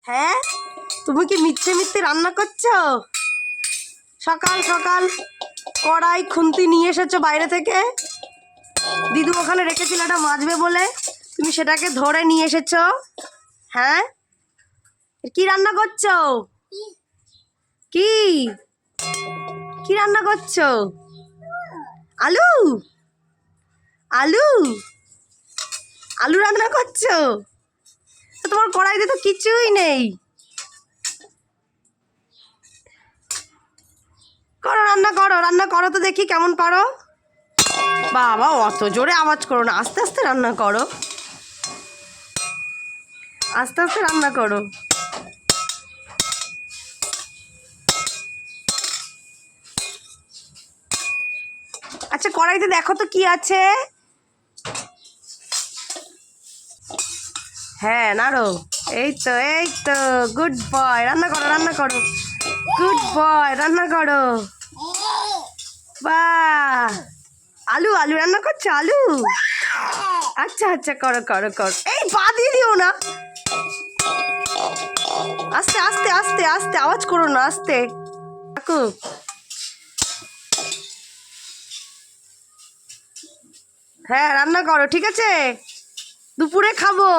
হ্যাঁ, তুমি কি মিথ্যে মিথ্যে রান্না করছো? সকাল সকাল কড়াই খুন্তি নিয়ে এসেছো বাইরে থেকে। দিদু ওখানে রেখেছিল এটা মাজবে বলে, তুমি সেটাকে ধরে নিয়ে এসেছো। হ্যাঁ, কি রান্না করছো? কি কি রান্না করছো? আলু আলু আলু রান্না করছো? তো তোমার কড়াইতে তো কিছুই নেই। করো, রান্না করো তো দেখি কেমন পারো। বাবা, অত জোরে আওয়াজ করো না, আস্তে আস্তে রান্না করো, আস্তে আস্তে রান্না করো। আচ্ছা, কড়াইতে দেখো তো কি আছে। হ্যাঁ, নাড়ো। এই তো গুড বয়, রান্না করো, রান্না করো। গুড বয়, রান্না করো। বাহ, আলু আলু রান্না করছো? আলু, আচ্ছা আচ্ছা, করো করো করো। এই পা দিয়ে দিও না, আস্তে আস্তে আস্তে আস্তে, আওয়াজ করো না, আস্তে। কাকু, হ্যাঁ রান্না করো, ঠিক আছে? দুপুরে খাবো।